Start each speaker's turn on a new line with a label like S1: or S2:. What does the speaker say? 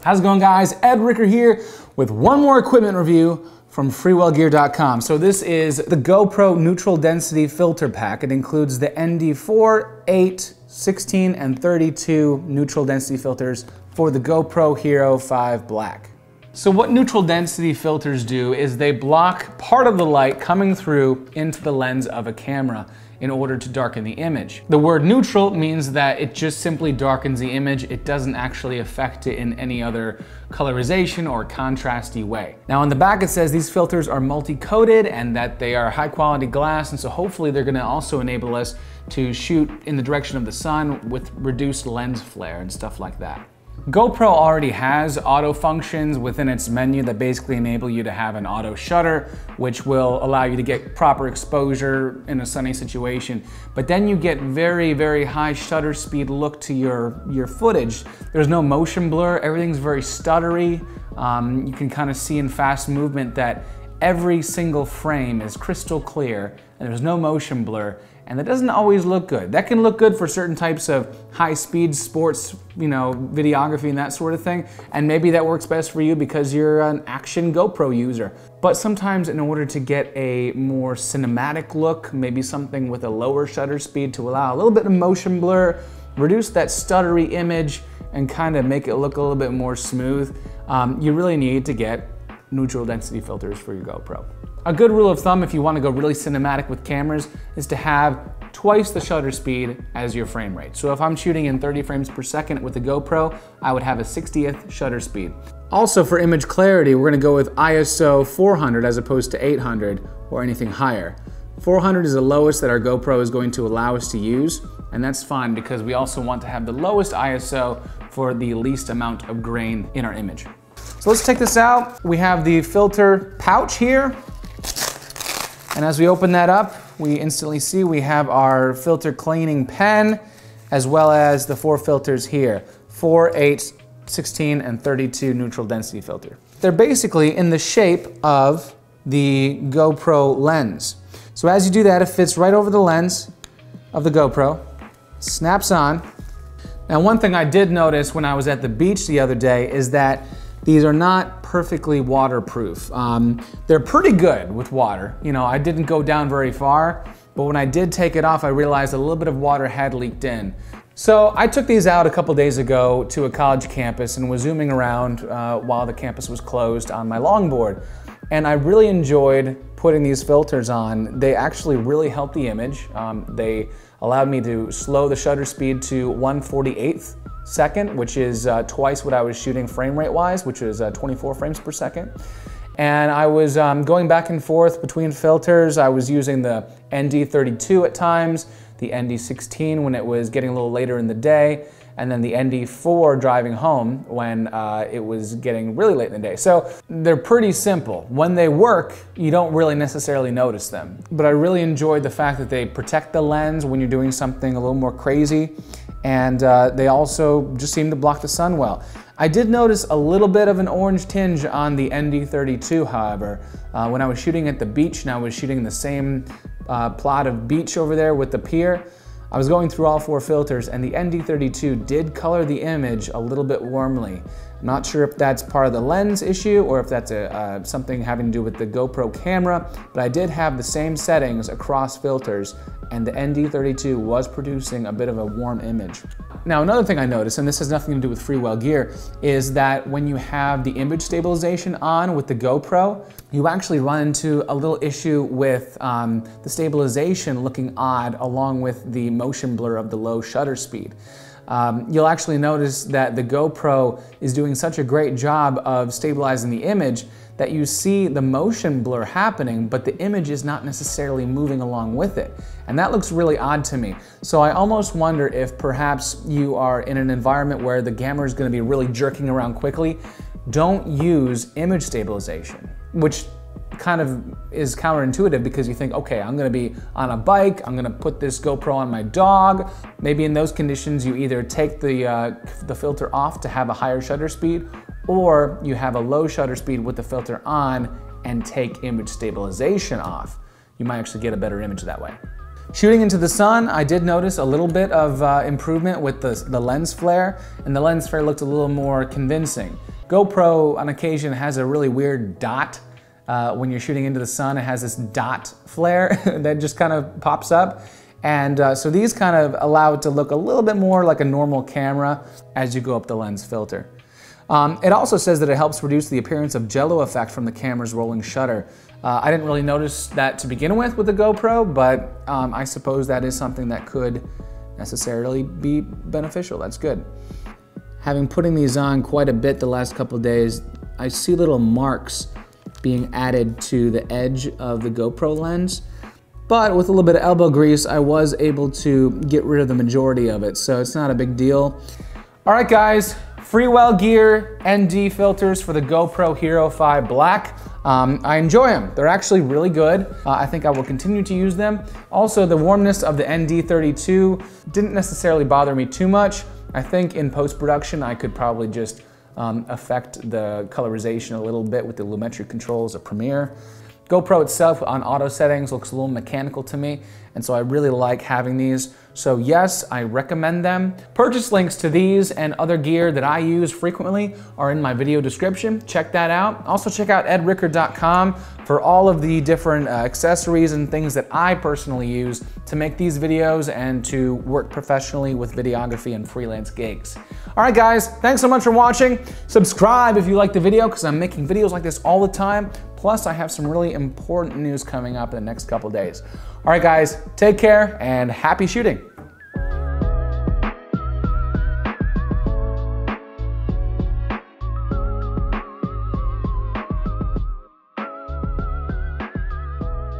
S1: How's it going, guys? Ed Ricker here with one more equipment review from freewellgear.com. So this is the GoPro Neutral Density Filter Pack. It includes the ND4, 8, 16, and 32 neutral density filters for the GoPro Hero5 Black. So what neutral density filters do is they block part of the light coming through into the lens of a camera in order to darken the image. The word neutral means that it just simply darkens the image. It doesn't actually affect it in any other colorization or contrasty way. Now on the back it says these filters are multi-coated and that they are high quality glass, and so hopefully they're gonna also enable us to shoot in the direction of the sun with reduced lens flare and stuff like that. GoPro already has auto functions within its menu that basically enable you to have an auto shutter, which will allow you to get proper exposure in a sunny situation. But then you get very, very high shutter speed look to your footage. There's no motion blur, everything's very stuttery. You can kind of see in fast movement that every single frame is crystal clear and there's no motion blur. And that doesn't always look good. That can look good for certain types of high-speed sports, videography and that sort of thing. And maybe that works best for you because you're an action GoPro user. But sometimes in order to get a more cinematic look, maybe something with a lower shutter speed to allow a little bit of motion blur, reduce that stuttery image, and kind of make it look a little bit more smooth, you really need to get neutral density filters for your GoPro. A good rule of thumb if you want to go really cinematic with cameras is to have twice the shutter speed as your frame rate. So if I'm shooting in 30 frames per second with the GoPro, I would have a 60th shutter speed. Also for image clarity, we're going to go with ISO 400 as opposed to 800 or anything higher. 400 is the lowest that our GoPro is going to allow us to use, and that's fine because we also want to have the lowest ISO for the least amount of grain in our image. So let's take this out. We have the filter pouch here. And as we open that up, we instantly see we have our filter cleaning pen, as well as the 4 filters here, 4, 8, 16, and 32 neutral density filter. They're basically in the shape of the GoPro lens. So as you do that, it fits right over the lens of the GoPro, snaps on. Now one thing I did notice when I was at the beach the other day is that these are not perfectly waterproof. They're pretty good with water. I didn't go down very far, but when I did take it off, I realized a little bit of water had leaked in. So I took these out a couple days ago to a college campus and was zooming around while the campus was closed on my longboard. And I really enjoyed putting these filters on. They actually really helped the image. They allowed me to slow the shutter speed to 1/48th second, which is twice what I was shooting frame rate wise, which is 24 frames per second. And I was going back and forth between filters. I was using the ND32 at times, the ND16 when it was getting a little later in the day, and then the ND4 driving home when it was getting really late in the day. So they're pretty simple. When they work, you don't really necessarily notice them. But I really enjoyed the fact that they protect the lens when you're doing something a little more crazy, and they also just seem to block the sun well. I did notice a little bit of an orange tinge on the ND32, however. When I was shooting at the beach and I was shooting the same plot of beach over there with the pier, I was going through all 4 filters and the ND32 did color the image a little bit warmly. I'm not sure if that's part of the lens issue or if that's something having to do with the GoPro camera, but I did have the same settings across filters and the ND32 was producing a bit of a warm image. Now another thing I noticed, and this has nothing to do with Freewell gear, is that when you have the image stabilization on with the GoPro, you actually run into a little issue with the stabilization looking odd along with the motion blur of the low shutter speed. You'll actually notice that the GoPro is doing such a great job of stabilizing the image that you see the motion blur happening, but the image is not necessarily moving along with it. And that looks really odd to me. So I almost wonder if perhaps you are in an environment where the camera is going to be really jerking around quickly. Don't use image stabilization, which kind of is counterintuitive because you think, okay, I'm gonna be on a bike, I'm gonna put this GoPro on my dog. Maybe in those conditions you either take the filter off to have a higher shutter speed, or you have a low shutter speed with the filter on and take image stabilization off. You might actually get a better image that way. Shooting into the sun, I did notice a little bit of improvement with the lens flare, and the lens flare looked a little more convincing. GoPro on occasion has a really weird dot. When you're shooting into the sun, it has this dot flare that just kind of pops up. And so these kind of allow it to look a little bit more like a normal camera as you go up the lens filter. It also says that it helps reduce the appearance of jello effect from the camera's rolling shutter. I didn't really notice that to begin with the GoPro, but I suppose that is something that could necessarily be beneficial. That's good. Having putting these on quite a bit the last couple of days, I see little marks being added to the edge of the GoPro lens. But with a little bit of elbow grease, I was able to get rid of the majority of it, so it's not a big deal. All right, guys, Freewell gear ND filters for the GoPro Hero5 Black. I enjoy them. They're actually really good. I think I will continue to use them. Also, the warmness of the ND32 didn't necessarily bother me too much. I think in post-production, I could probably just affect the colorization a little bit with the lumetri controls of Premiere. GoPro itself on auto settings looks a little mechanical to me, and so I really like having these. So yes, I recommend them. Purchase links to these and other gear that I use frequently are in my video description. Check that out. Also check out edricker.com for all of the different accessories and things that I personally use to make these videos and to work professionally with videography and freelance gigs. All right, guys, thanks so much for watching. Subscribe if you like the video because I'm making videos like this all the time. Plus, I have some really important news coming up in the next couple days. All right, guys, take care and happy shooting.